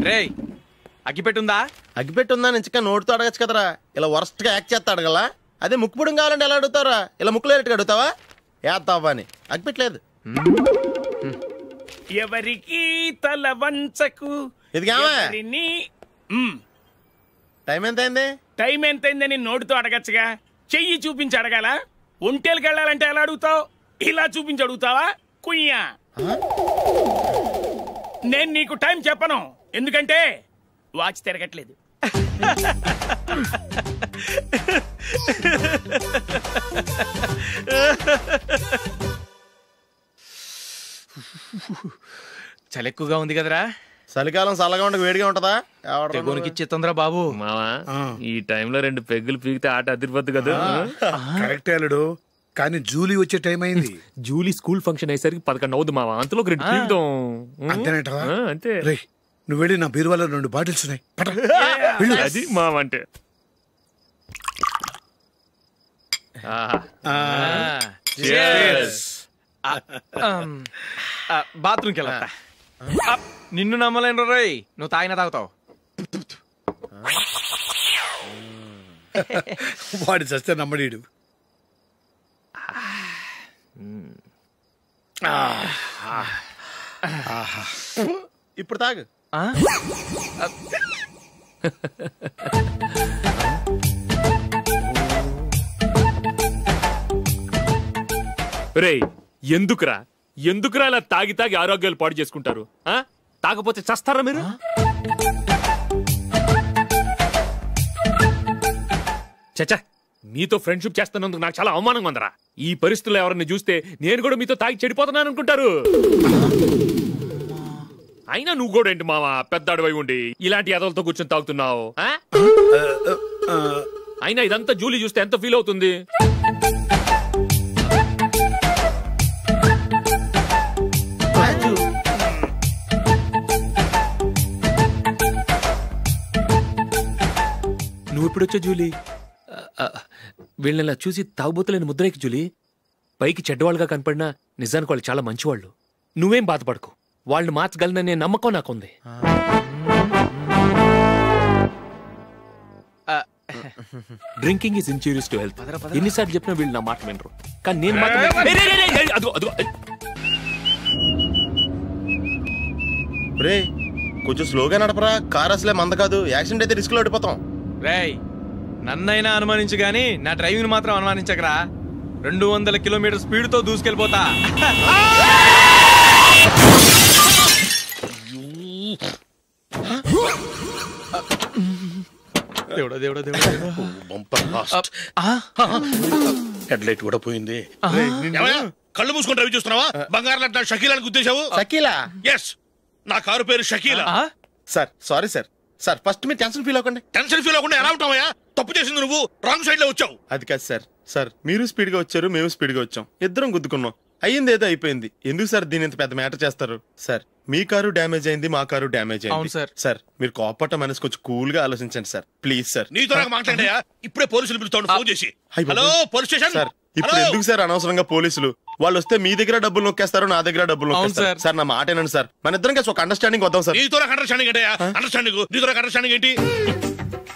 రేయ్ అగ్గిపెట్టుందా? అగ్గిపెట్టుందా నుంచి నోటితో అడగచ్చు కదరా, ఇలా వరస్ట్ గా యాక్ట్ చేస్తా అడగలా. అదే ముక్కుపుడం కావాలంటే ఎలా అడుగుతారా? ఇలా ముక్కులేటట్టుగా అడుగుతావా? ఏత్తావా అని అగ్గిపెట్టలేదు. ఎవరికి తల వంచకు. ఇది టైం ఎంత అయింది? టైం ఎంతైందని నోటితో అడగచ్చుగా, చెయ్యి చూపించి అడగాల. ఒంటేలకు వెళ్ళాలంటే ఎలా అడుగుతావు? ఇలా చూపించి అడుగుతావా? కుయ్యా, నేను నీకు టైం చెప్పను, ఎందుకంటే వాచ్ తిరగట్లేదు. చలి ఎక్కువగా ఉంది కదరా. చలికాలం చల్లగా ఉండక వేడిగా ఉంటదా? తెగోనికి ఇచ్చేతుందిరా బాబు. మావా ఈ టైంలో 2 పెగ్గులు పీకితే ఆట అదిరిపోద్దు కదా. కరెక్ట్ అల్లుడు, కానీ జూలీ వచ్చే టైం అయింది. జూలీ స్కూల్ ఫంక్షన్ అయ్యేసరికి 11 అవుద్ది మావా, అంతలో 2 పీకుతాం. అంతేనేటవా? అంతే. రే నువ్వు వెళ్ళి నా బీరువాలో 2 బాటిల్స్ ఉన్నాయి. అది మావా అంటే. బాత్రూమ్కి వెళ్ళా. నిన్ను నమ్మలేను రోయ్, నువ్వు తాగినా తాగుతావు. వాడి చస్తే నమ్మడీడు. ఇప్పుడు తాగు. రేయ్ ఎందుకురా ఇలా తాగి తాగి ఆరోగ్యాలు పాడు చేసుకుంటారు? తాగపోతే చస్తారా మీరు? చచ్చా, మీతో ఫ్రెండ్షిప్ చేస్తున్నందుకు నాకు చాలా అవమానంగా ఉందరా. ఈ పరిస్థితుల్లో ఎవరిని చూస్తే నేను కూడా మీతో తాగి చెడిపోతున్నాను అనుకుంటారు. అయినా నువ్వు కూడా ఏంటి మావా, పెద్ద అడవై ఉండి ఇలాంటి ఎదలతో కూర్చొని తాగుతున్నావు? అయినా ఇదంతా జూలీ చూస్తే ఎంత ఫీల్ అవుతుంది? నువ్వు ఎప్పుడొచ్చా జూలీ? వీళ్ళని చూసి తాగుబోతులేని ముద్రేకి జూలీ. పైకి చెడ్డవాళ్ళుగా కనపడినా నిజానికి వాళ్ళు చాలా మంచివాళ్ళు. నువ్వేం బాధపడకు, వాళ్ళని మార్చగలననే నమ్మకం నాకుంది. Drinking is injurious to health. ఎన్నిసార్లు చెప్పినా వీళ్ళు నా మాట వినరు, కానీ నేను మాత్రం. రే కొంచెం స్లోగా నడపరా, కార్ అసలే మంద కాదు. యాక్సిడెంట్ అయితే రిస్క్ లో ఓడిపోతాం. రేయ్ నన్నైనా అనుమానించు గాని నా డ్రైవింగ్ మాత్రం అనుమానించకరా. 200 కిలోమీటర్ స్పీడ్ తో దూసుకెళ్ళిపోతా. హెడ్ లైట్ కూడా పోయింది. కళ్ళు మూసుకొని రవి చూస్తున్నావా? బంగారం లాంటి షకీలాని గుద్దేశావు. షకీలా? ఎస్, నా కారు పేరు Shakeela. Sir sorry sir. Sir first మీరు టెన్షన్ ఫీల్ అవ్వకండి. టెన్షన్ ఫీల్ అవ్వకుండా ఎలా ఉంటావయ్యా? తప్పు చేసింది నువ్వు, రాంగ్ సైడ్ లో వచ్చావు. అది కాదు సార్. సార్ మీరు స్పీడ్ గా వచ్చారు, మేము స్పీడ్ గా వచ్చాం, ఇద్దరం గుద్దుకున్నాం. అయ్యింది ఏదో అయిపోయింది. ఎందుకు సార్ దీని ఇంత పెద్ద మ్యాటర్ చేస్తారు? సార్ మీ కారు డ్యామేజ్ అయింది, మా కారు డ్యామేజ్ అయింది. సార్ మీరు కోపట్ట మనసు కొంచెం కూల్ గా ఆలోచించండి సార్, ప్లీజ్ సార్. నీతో నాకు మాట్లాడాయా? ఇప్పుడే పోలీసులు పిలుస్తాను, ఫోన్ చేసి. Hello police station. సార్ ఇప్పుడు ఎందుకు సార్ అనవసరంగా పోలీసులు? వాళ్ళు వస్తే మీ దగ్గర డబ్బులు నొక్కేస్తారు, నా దగ్గర డబ్బులు నొక్కేస్తారు. సార్ నా మాట ఏనండి సార్, మన ఇద్దరం కలిసి ఒక అండర్స్టాండింగ్ వద్దాం సార్. నీతో నాకు అండర్స్టాండింగ్ ఏంటయ్యా? అండర్స్టాండింగ్ నీతో నాకు అండర్స్టాండింగ్ ఏంటి?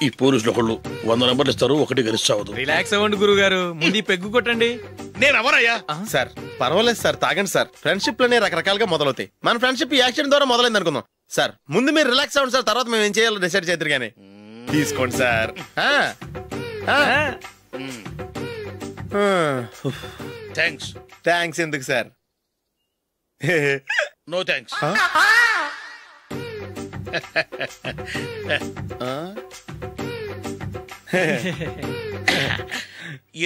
ఈ పోలీసులు ఒకళ్ళు 100 నెంబర్లు ఇస్తారు, ఒకటి గెలిచావదు. రిలాక్స్ అవ్వండి గురువు గారు, ముందు పెగ్గు కొట్టండి. నేను ఎవరయ్యా? సార్ పర్వాలేదు సార్, తాగండి సార్. ఫ్రెండ్షిప్ లోనే రకరకాలుగా మొదలవుతాయి. మన ఫ్రెండ్షిప్ ఈ యాక్సిడెంట్ ద్వారా మొదలైంది అనుకుందాం. సార్ ముందు మీరు రిలాక్స్ అవ్వండి సార్, తర్వాత మేము ఏం చేయాలో డిసైడ్ చేద్దరు గానీ. తీసుకోండి సార్. థ్యాంక్స్. థ్యాంక్స్ ఎందుకు సార్? No thanks.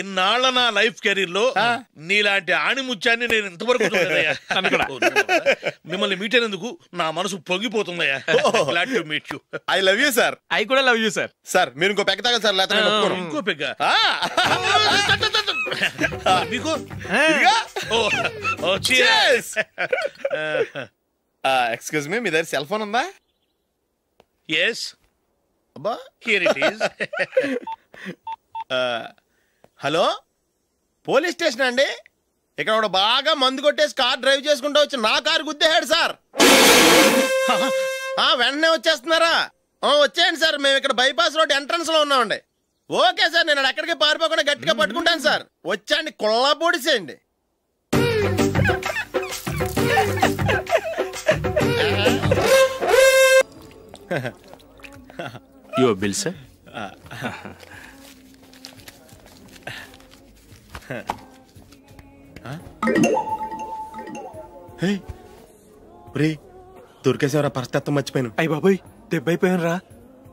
ఇన్నాళ్ళ నా లైఫ్ కెరీర్ లో నీలాంటి ఆణిముత్యాన్ని నేను ఇంతవరకు చూడలేదయ్యా. మిమ్మల్ని మీట్ అయినందుకు నా మనసు పొంగిపోతుందయ్యా. Glad to meet you. I love you sir. I కూడా లవ్ యూ సార్. సార్ మీరు ఇంకో పెగ్గ తాగండి సార్, లేకపోతే ఇంకో పెగ్గ మీకు. ఎక్స్క్యూజ్ మీ, మీ దగ్గర సెల్ ఫోన్ ఉందా? Yes, here it is. Hello police station అండి? ఇక్కడ ఒకడు బాగా మందు కొట్టేసి కార్ డ్రైవ్ చేసుకుంటూ వచ్చి నా కారు గుద్దేశాడు సార్. వెంటనే వచ్చేస్తున్నారా? వచ్చేయండి సార్, మేము ఇక్కడ బైపాస్ రోడ్ ఎంట్రన్స్ లో ఉన్నామండి. ఓకే సార్, నేను ఎక్కడికి పారిపోకుండా గట్టిగా పట్టుకుంటాను సార్. వచ్చాండి, కుళ్ళ పొడిసేయండి. Your bill sir. దొరికేసేవరా, పరిస్థితి మర్చిపోయాను. అయ్య బాబాయ్, దెబ్బైపోయాను రా.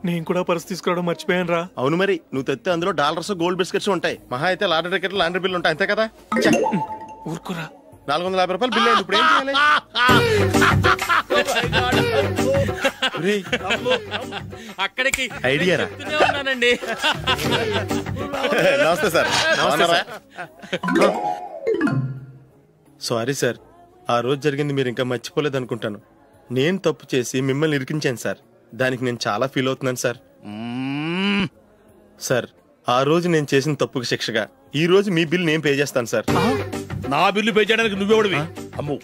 నేను కూడా పర్స్ తీసుకురావడం మర్చిపోయాను రా. అవును మరి, నువ్వు తెస్తే అందులో డాలర్స్ గోల్డ్ బిస్కెట్స్ ఉంటాయి. మహా అయితే లాటరీ టికెట్ లాండ్రీ బిల్లు ఉంటాయి, అంతే కదా. ఊరుకురా. 450 రూపాయలు బిల్లు అయింది. ఇప్పుడు ఏం చేయాలి? అక్కడికి ఐడియా రా. ఉన్నానండి. నమస్తే సార్. సారీ సార్, ఆ రోజు జరిగింది మీరు ఇంకా మర్చిపోలేదు అనుకుంటాను. నేను తప్పు చేసి మిమ్మల్ని ఇరికించాను సార్. దానికి నేను చాలా ఫీల్ అవుతున్నాను సార్. సార్, ఆ రోజు నేను చేసిన తప్పుకి శిక్షగా ఈ రోజు మీ బిల్ నేను పే చేస్తాను సార్. నా బిల్లు పే చేయడానికి నువ్వెవడివి? అమ్మో,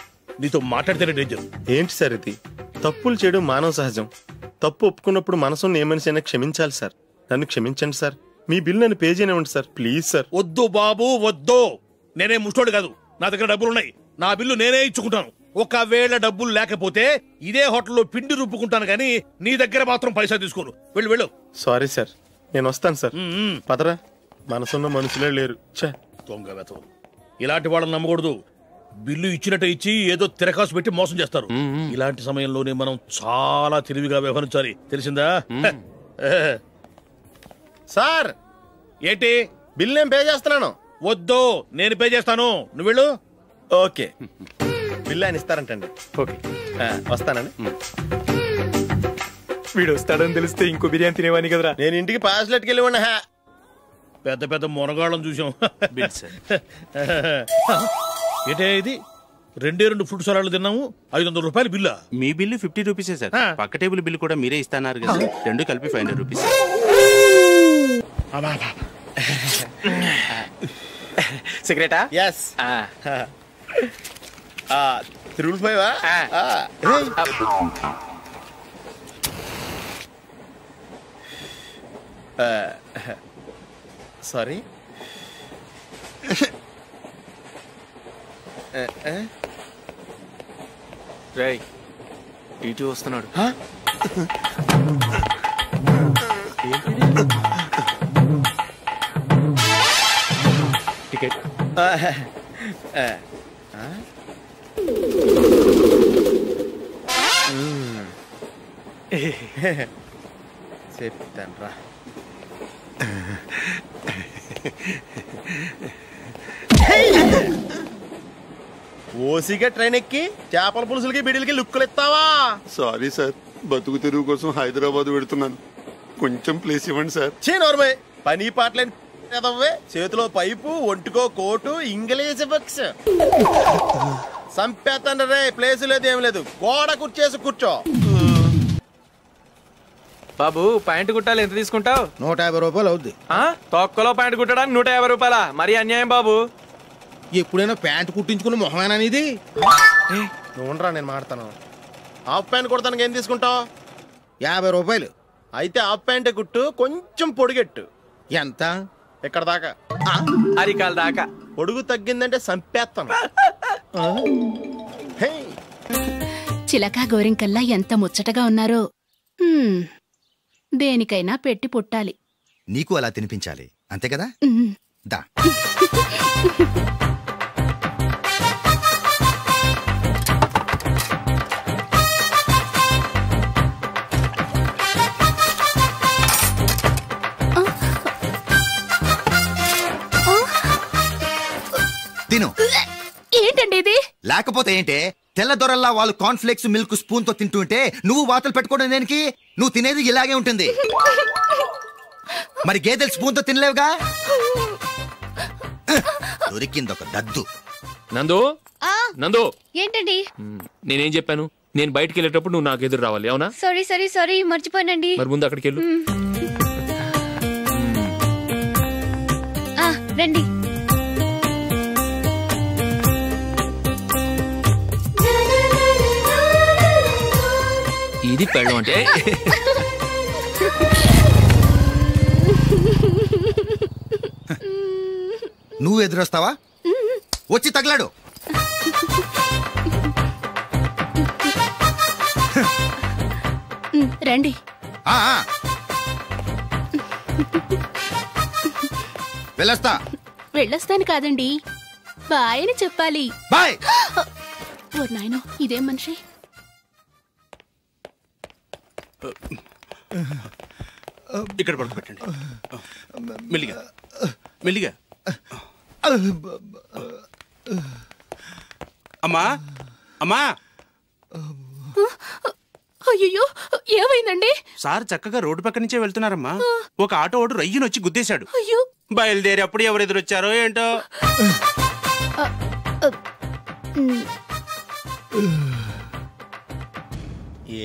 నీతో మాట్లాడితేనే డేంజర్. ఏంటి సార్ ఇది? తప్పులు చేయడం మానవ సహజం. తప్పు ఒప్పుకున్నప్పుడు మనసుని ఏ మనిషి అయినా క్షమించాలి సార్. నన్ను క్షమించండి సార్. మీ బిల్ నన్ను పే చేయనివ్వండి సార్, ప్లీజ్ సార్. వద్దు బాబు, వద్దు. నేనే ముష్టోడు కాదు, నా దగ్గర డబ్బులున్నాయి. నా బిల్లు నేనే ఇచ్చుకుంటాను. ఒకవేళ డబ్బులు లేకపోతే ఇదే హోటల్లో పిండి రుబ్బుకుంటాను, కానీ నీ దగ్గర మాత్రం పైసా తీసుకోను. వెళ్ళు వెళ్ళు. సారీ సార్, నేను వస్తాను సార్. పదరా, మనసున్న మనుషులే లేరు. దొంగ వెతవు. ఇలాంటి వాళ్ళని నమ్మకూడదు. బిల్లు ఇచ్చినట్టు ఇచ్చి ఏదో తిరకాసు పెట్టి మోసం చేస్తారు. ఇలాంటి సమయంలోనే మనం చాలా తెలివిగా వ్యవహరించాలి, తెలిసిందా? సార్, ఏంటి? బిల్ నేను పే చేస్తున్నాను. వద్దు, నేను పే చేస్తాను, నువ్వు వెళ్ళు. ఓకే, బిల్ ఆయన ఇస్తారంటండి. ఓకే, వస్తానండి. వీడు వస్తాడని తెలిస్తే ఇంకో బిర్యానీ తినేవాని కదరా. నేను ఇంటికి పాస్లెట్కి వెళ్ళి ఉన్నా. పెద్ద పెద్ద మొనగాళ్ళం చూసాం. Bill sir. ఏంటే ఇది? 2 ఫ్రూట్ సలాడ్లు తిన్నాము, 500 రూపాయలు బిల్లా? మీ బిల్లు 50 రూపీసే సార్. పక్క టేబుల్ బిల్లు కూడా మీరే ఇస్తాన్నారు కదా, రెండు కలిపి 500 రూపీస్. సిగరెటా? ఎస్. 3 సారీ. రేయ్, ఇటు వస్తున్నాడు. టికెట్. చెప్తాను రా. ఓసిగా ట్రైన్ ఎక్కి చేపల పులుసులకి బిడిలకి లుక్కులు ఇస్తావా? సారీ సార్, బతుకు తెరువు కోసం హైదరాబాద్ పెడుతున్నాను, కొంచెం ప్లేస్ ఇవ్వండి సార్. నోర్మై, పని పాటలేని కదవ్వే. చేతిలో పైపు, ఒంటికో కోటు, ఇంగ్లీష్ బుక్స్. సంపేతండ్రి రే, ప్లేస్ లేదు ఏం లేదు, గోడ కుర్చేసి కూర్చో. బాబు, ప్యాంటు కుట్టాలి, ఎంత తీసుకుంటావు? 150 రూపాయలు అవుద్ది. తొక్కలో ప్యాంటు కుట్టడానికి 150 రూపాయలా? మరి అన్యాయం బాబు. ఎప్పుడైనా ప్యాంటు కుట్టించుకున్న మొహమేనా ఇది? నువ్వురా, నేను మాడతాను. హాఫ్ ప్యాంట్ కుడతానికి ఏం తీసుకుంటావు? 50 రూపాయలు. అయితే హాఫ్ ప్యాంటే కుట్టు, కొంచెం పొడిగెట్టు. ఎంత? ఇక్కడ దాకా, అరికాల దాకా. పొడుగు తగ్గిందంటే సంపేస్తాను. చిలకా గోరింకల్లా ఎంత ముచ్చటగా ఉన్నారో. దేనికైనా పెట్టి పుట్టాలి. నీకు అలా తినిపించాలి, అంతే కదా? దా. తిను. ఏంటండి ఇది? లేకపోతే ఏంటే, తెల్లదొరల్లా వాళ్ళు కార్న్ఫ్లేక్స్ మిల్క్ స్పూన్ తో తింటుంటే నువ్వు వాతలు పెట్టుకోవడం దేనికి? నువ్వు తినేది ఇలాగే ఉంటుంది. మరి గేదెలు స్పూన్ తో తినలేవుగా. దొరికింది ఒక దద్దు. నందు, నందు, ఏంటండి? నేనేం చెప్పాను? నేను బయటికి వెళ్ళేటప్పుడు నువ్వు నాకు ఎదురు రావాలి, అవునా? సారీ సారీ సారీ, మర్చిపోయానండి. మరి ముందు అక్కడికి వెళ్ళు. రండి. ఇది పెళ్ళం అంటే. నువ్వు ఎదురొస్తావా? వచ్చి తగలాడు. రండి. వెళ్ళొస్తా. వెళ్ళొస్తాను కాదండి, బాయ్ అని చెప్పాలి. బాయ్. ఓ నాయనో, ఇదేం మనిషి. ఇక్కడ పడుకోబెట్టండి. మెల్లిగా మెల్లిగా. అమ్మా అమ్మా. అయ్యో, ఏమైందండి? సార్ చక్కగా రోడ్డు పక్క నుంచే వెళ్తున్నారమ్మా. ఒక ఆటో ఓడు రయ్యను వచ్చి గుద్దేశాడు. అయ్యో. బయలుదేరి అప్పుడు ఎవరు ఎదురొచ్చారో ఏంటో.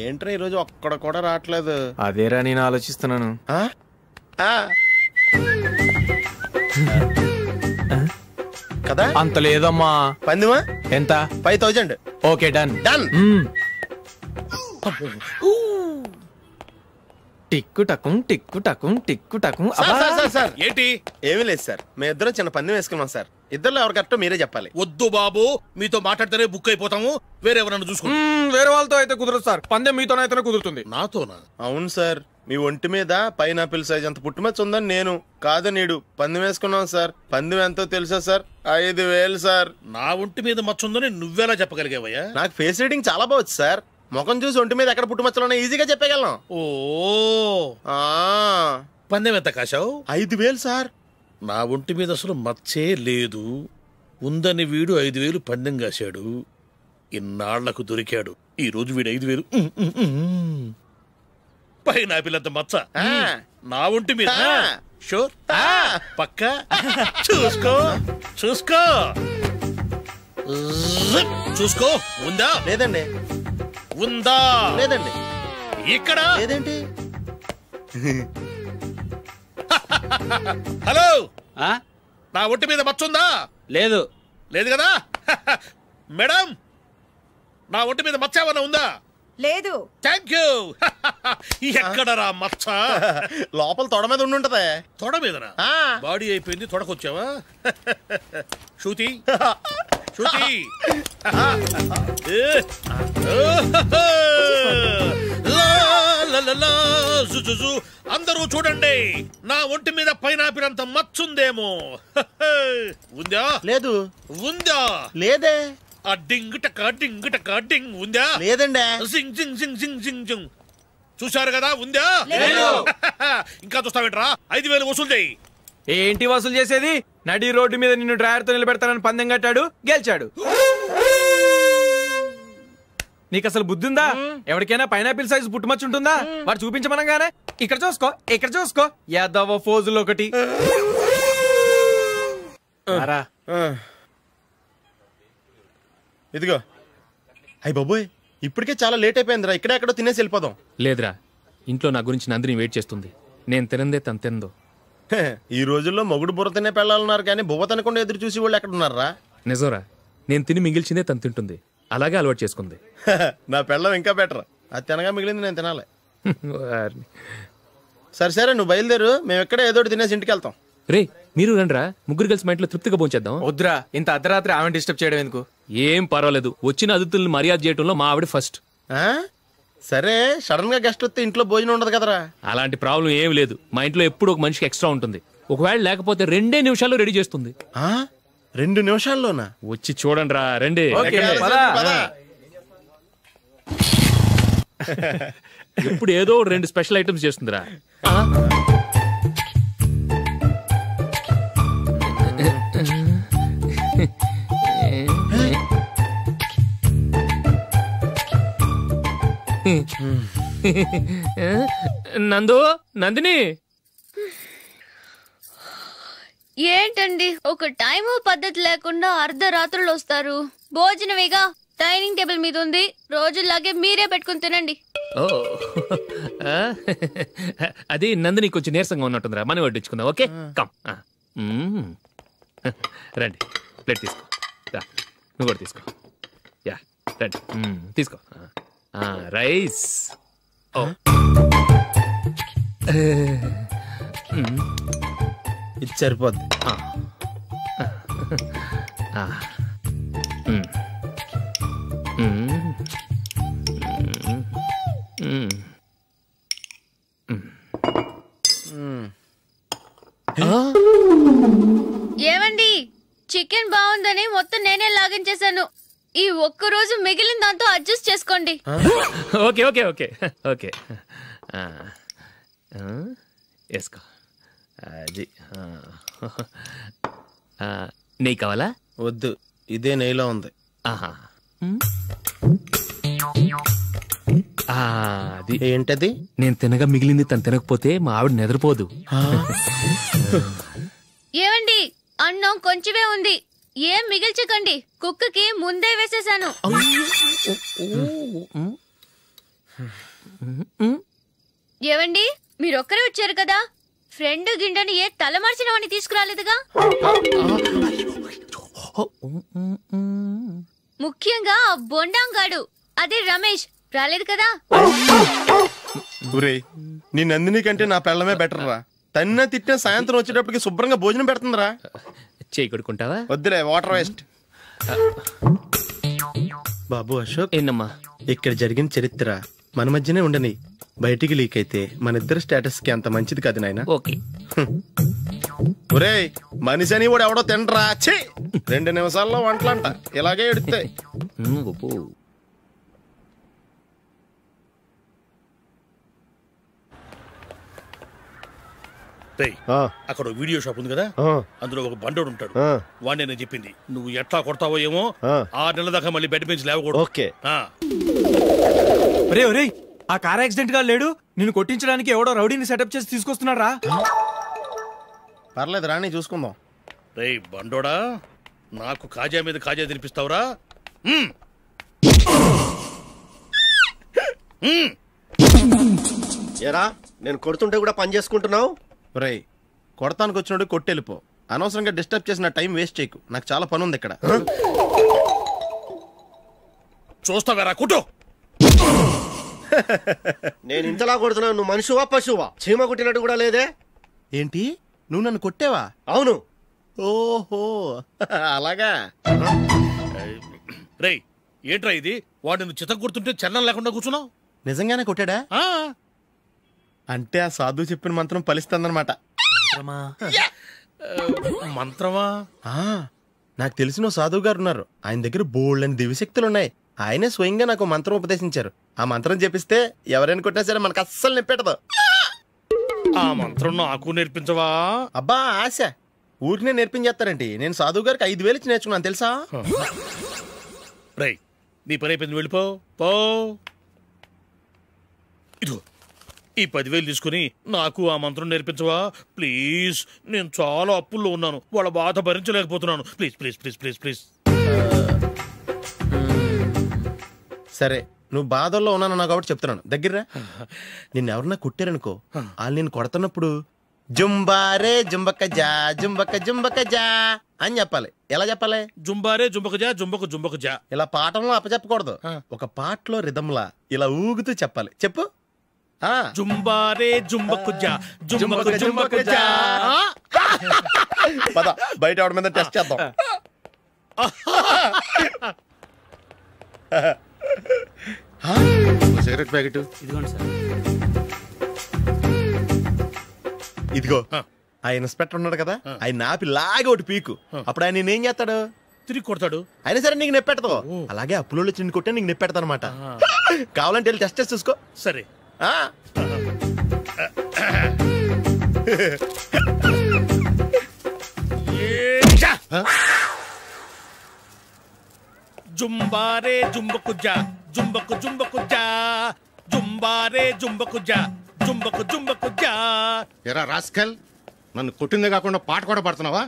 ఏంట్రా ఈరోజు ఒక్కడ కూడా రావట్లేదు? అదేరా నేను ఆలోచిస్తున్నాను. కదా అంత లేదమ్మా. పందిమా ఎంత? 5000. Okay, done done. టిక్కు టకుం టిక్కు టకుం టిక్కు టకుం. సార్ ఏంటి? ఏమీ లేదు సార్, మేము ఇద్దరం చిన్న పందెం వేసుకున్నాం సార్. ఇద్దరు ఎవరు కరెక్టో మీరే చెప్పాలి. వద్దు బాబు, మీతో మాట్లాడితేనే బుక్ అయిపోతాము. వేరే ఎవరన్నా చూసుకుంటాం. వేరే వాళ్ళతో అయితే కుదరదు సార్, పందెం మీతోనైతేనే కుదురుతుంది. నాతోనా? అవును సార్, మీ ఒంటి మీద పైనాపిల్ సైజ్ అంత పుట్టుమచ్చ ఉందని నేను కాదు నీడు పందెం వేసుకున్నాం సార్. పందెం ఎంతో తెలుసా సార్? 5000 సార్. నా ఒంటి మీద మచ్చ ఉందని నువ్వెలా చెప్పగలిగావయ్యా? నాకు ఫేస్ రీడింగ్ చాలా బాగుంది సార్. ముఖం చూసి ఒంటి మీద ఎక్కడ పుట్టుమచ్చలో ఈజీగా చెప్పగలను. ఓ, పందెం ఎంత కాశావు? 5000 సార్. నా ఒంటి మీద అసలు మచ్చే లేదు. ఉందని వీడు 5000 పందెం కాశాడు. ఇన్నాళ్లకు దొరికాడు. ఈ రోజు వీడు 5000. పైన పిల్లంత మచ్చ నా ఒంటి మీద. షూర్? పక్క చూసుకో చూసుకో చూసుకో. ఉందా? లేదండి. ఉందా? లేదండి. ఇక్కడ లేదేంటి? హలో, నా ఒంటి మీద మచ్చ ఉందా? లేదు. లేదు కదా? మేడం, నా ఒంటి మీద మచ్చ ఏమన్నా ఉందా? లేదు. Thank you. ఎక్కడరా మచ్చ? లోపల తొడ మీద ఉండుంటదే. తొడ మీదనా? బాడీ అయిపోయింది, తొడకొచ్చావా? శృతి శృతి. అందరూ చూడండి, నా ఒంటి మీద పైనాపిల్ అంత మచ్చుందేమో. ఉందా? లేదు. ఉందా? లేదే. ఆ డింగ్ టక డింగ్ టక డింగ్ ఉందా? లేదండి. జింగ్ జింగ్ జింగ్ జింగ్ జింగ్ జింగ్. చూశారు కదా? ఉందా? ఇంకా చూస్తావేంట్రా? 5000 వసూలు చేయి. ఏంటి వసూలు చేసేది? నడి రోడ్డు మీద నిన్ను డ్రైవర్తో నిలబెడతానని పందెం కట్టాడు, గెలిచాడు. నీకు అసలు బుద్ధి ఉందా? ఎవరికైనా పైనాపిల్ సైజ్ పుట్టుమచ్చ ఉంటుందా? వాడు చూపించమనగానే ఇక్కడ చూసుకో ఇక్కడ చూసుకో యాదవ ఫోజులు ఒకటి. ఇదిగో. అయ్య బాబోయ్, ఇప్పటికే చాలా లేట్ అయిపోయిందిరా. ఇక్కడే ఎక్కడో తినేసి వెళ్ళిపోదాం. లేదురా, ఇంట్లో నా గురించి నందిని వెయిట్ చేస్తుంది. నేను తినందే తను తిందో. ఈ రోజుల్లో మొగుడు బుర్ర తినే పెళ్ళాలన్నారు కానీ బువ్వ తినకుండా ఎదురు చూసి వాళ్ళు ఎక్కడ ఉన్నారా? నిజంరా, నేను తిని మిగిల్చిందే తను తింటుంది. అలాగే అలవాటు చేసుకుంది. నా పెళ్ళం ఇంకా బెటర్. అది తినగా మిగిలింది నేను తినాలి. సరే సరే, నువ్వు బయలుదేరు. మేము ఎక్కడ ఏదో తినేసి ఇంటికి వెళ్తాం. రే, మీరు రండిరా, ముగ్గురు కలిసి మా ఇంట్లో తృప్తిగా పోంచేద్దాం. వద్దురా, ఇంత అర్ధరాత్రి ఆమె డిస్టర్బ్ చేయడం ఎందుకు? ఏం పర్వాలేదు, వచ్చిన అతిథుల్ని మర్యాద చేయడంలో మా ఆవిడ ఫస్ట్. సరే, సడన్ గా గెస్ట్ వస్తే ఇంట్లో భోజనం ఉండదు కదరా? అలాంటి ప్రాబ్లం ఏం లేదు. మా ఇంట్లో ఎప్పుడు ఒక మనిషికి ఎక్స్ట్రా ఉంటుంది. ఒకవేళ లేకపోతే 2 నిమిషాల్లో రెడీ చేస్తుంది. 2 నిమిషాల్లోనా? వచ్చి చూడండి రా, రండి. ఎప్పుడు ఏదో 2 స్పెషల్ ఐటమ్స్ చేస్తుందిరా. నందు, నందిని. ఏంటండి ఒక టైము పద్ధతి లేకుండా అర్ధరాత్రులు వస్తారు? భోజనమేగా, డైనింగ్ టేబుల్ మీద ఉంది. రోజుల్లాగే మీరే పెట్టుకుని తినండి. అది నందిని కొంచెం నీరసంగా ఉన్నట్టుందిరా, మనీ వడ్డించుకుందాం. Okay, come. రండి, ప్లేట్ తీసుకో. నువ్వు కూడా తీసుకో. యా, రండి, తీసుకో. రైస్. ఇది సరిపోద్ది. ఏమండి, చికెన్ బాగుందని మొత్తం నేనే లాగించేశాను. ఈ ఒక్క రోజు మిగిలిన దాంతో అడ్జస్ట్ చేసుకోండి. ఓకే ఓకే ఓకే ఓకే వేసుకో. అది నెయ్యి కావాలా? వద్దు, ఇదే నెయ్యిలో ఉంది. ఆహా, అది ఏంటది? నేను తినగా మిగిలింది తను తినకపోతే మా ఆవిడ నిద్రపోదు. ఏమండి, అన్నం కొంచెమే ఉంది, ఏం మిగిల్చకండి. కుక్కకి ముందే వేసేసాను. ఏవండి, మీరొక్కరే వచ్చారు కదా, ఫ్రెండ్ గిండెని ఏ తలమార్చిన వాడిని తీసుకురాలేదుగా? ముఖ్యంగా ఆ బొండాంగాడు, అదే రమేష్, రాలేదు కదా? ఊరే, నీ నందిని కంటే నా పెళ్ళమే బెటర్ రా. తన్న తిట్టిన సాయంత్రం వచ్చేటప్పటికి శుభ్రంగా భోజనం పెడుతుందిరా. చేయి కొడుకుంటావా? వద్దులే, వాటర్ వేస్ట్. బాబు అశోక్, ఏంటమ్మా ఇక్కడ జరిగిన చరిత్ర మన మధ్యనే ఉండని, బయటికి లీక్ అయితే మన ఇద్దరు స్టేటస్ కి అంత మంచిది కాదు నాయన. ఓకే. ఒరే, మనిషి అని కూడా ఎవడో తినరా. 2 నిమిషాల్లో వంటలంట, ఇలాగే ఎడుతాయి. అక్కడ వీడియో షాప్ ఉంది కదా, అందులో ఒక బండోడు ఉంటాడు. వాడిని నేను చెప్పింది, నువ్వు ఎట్లా కొడతావో ఏమో, 6 నెలల దాకా మళ్ళీ బెడ్ బెంచ్ లేవకూడదు. ఓకే. ఒరే ఒరే, ఆ కార్ యాక్సిడెంట్ గా లేడు, నిన్ను కొట్టించడానికి ఎవడో రౌడీని సెటప్ చేసి తీసుకొస్తున్నారా? పర్లేదు రాని, చూసుకుందాం. రే బండోడా, నాకు కాజా మీద కాజా తినిపిస్తావురా? ఎరా, నేను కొడుతుంటే కూడా పని చేసుకుంటున్నావు? రే, కొడతానికి వచ్చినోడు కొట్టెళ్ళిపో. అనవసరంగా డిస్టర్బ్ చేసిన టైం వేస్ట్ చేయకు, నాకు చాలా పని ఉంది ఇక్కడ. చూస్తావేరా కుట్టు. నేను ఇంతలా కొడుతున్నావు, నువ్వు మనిషివా పశువా? చీమ కుట్టినట్టు కూడా లేదే. ఏంటి, నువ్వు నన్ను కొట్టేవా? అవును. ఓహో, అలాగా. రే ఏంట్రా ఇది, వాడు నువ్వు చిత్త కొడుతుంటే చలనం లేకుండా కూర్చున్నావు? నిజంగానే కొట్టాడా? అంటే ఆ సాధువు చెప్పిన మంత్రం ఫలిస్తుందన్నమాట. మంత్రమా? నాకు తెలిసిన సాధువు గారు ఉన్నారు, ఆయన దగ్గర బోల్డని దివ్యశక్తులు ఉన్నాయి. ఆయనే స్వయంగా నాకు మంత్రం ఉపదేశించారు. ఆ మంత్రం చెప్పిస్తే ఎవరైనా కొట్టినా సరే మనకు అస్సలు నిప్పెట్టదు. ఆ మంత్రం నాకు నేర్పించవా? అబ్బా ఆశ, ఊరినే నేర్పించేస్తారండి. నేను సాధువు గారికి 5,000 ఇచ్చి నేర్చుకున్నాను తెలుసా? రై, నీ పని అయిపోయింది, వెళ్ళిపో. పో. ఇదిగో ఈ 10,000 తీసుకుని నాకు ఆ మంత్రం నేర్పించవా ప్లీజ్? నేను చాలా అప్పుల్లో ఉన్నాను, వాళ్ళ బాధ భరించలేకపోతున్నాను. Please please please please please. సరే, నువ్వు బాధల్లో ఉన్నాను నాకు కాబట్టి చెప్తున్నాను. దగ్గర నిన్ను ఎవరన్నా కుట్టారనుకో, వాళ్ళు నేను కొడుతున్నప్పుడు జుంబారే జుంబక జా జుంబక జుంబక జా అని చెప్పాలి. ఎలా చెప్పాలి? జుంబారే జుంబక జా జుంబక జుంబక జా. ఇలా పాఠంలో అప్పచెప్పకూడదు, ఒక పాటలో రిధంలా ఇలా ఊగుతూ చెప్పాలి. చెప్పు. జుంబారే జుంబకు జా జుంబకు జుంబకు జా. పద బయట ఆవిడ మీద టెస్ట్ చేద్దాం. సిగరెట్ ప్యాకెట్ ఇదిగోండి సార్. ఇదిగో, ఆ ఇన్స్పెక్టర్ ఉన్నాడు కదా, ఆయన నాపి లాగే ఒకటి పీకు. అప్పుడు ఆయన నేనేం చేస్తాడు? తిరిగి కొడతాడు. అయినా సరే నీకు నెప్పెడతావు. అలాగే అప్పులో చిన్న కొట్టే నీకు నెప్పెడతా అనమాట. కావాలంటే వెళ్ళి టెస్ట్ చేసి చూసుకో. సరే. జుంబారే జుంబకు జా జుంబకు జుంబకు జా జుంబారే జుంబకు జా జుంబకు జుంబకు జా. ఎరా రాస్కల్, నన్ను కొట్టిందే కాకుండా పాట కూడా పడుతున్నావా?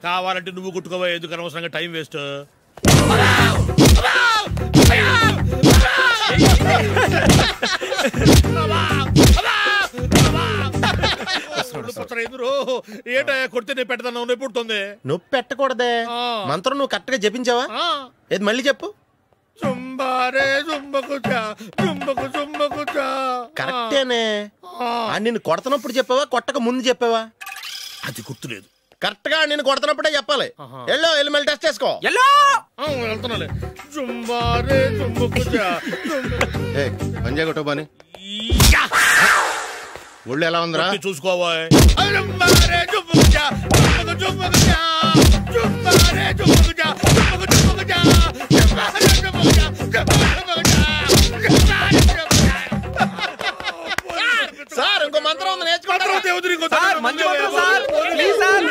కావాలంటే నువ్వు కొట్టుకోవా, ఎందుకు అనవసరంగా టైం వేస్ట్. ఏటా కొడితే నేను పెడతాను, నొప్పి పుడుతుంది. నొప్పి పెట్టకూడదే. మంత్రం నువ్వు కరెక్ట్ గా జపించావా? ఏది మళ్ళీ చెప్పు. జుంబారే జుంబకుచా జుంబకు జుంబకుచా. కరెక్టేనే. నిన్ను కొడుతున్నప్పుడు చెప్పావా కొట్టక ముందు చెప్పావా? అది గుర్తులేదు. కరెక్ట్ గా నేను కొడుతున్నప్పుడే చెప్పాలి. వెళ్ళి మళ్ళీ టెస్ట్ చేసుకో. వెళ్తున్నాలే. జుంబారే జుంబకుచా. పంజాయ్ కొట్టు బాని. ఒళ్ళు ఎలా ఉందిరా చూసుకోవా. జుంబారే జుంబకుచా జుంబకు జుంబకుచా జుంబారే జుంబకుచా జుంబకు జుంబకుచా జుంబారే జుంబకుచా జుంబకుచా. సార్ ఇంకో మంత్రం ఉంది నేర్చుకుంటారా? సార్ మంచి మంత్రం సార్ ప్లీజ్ సార్.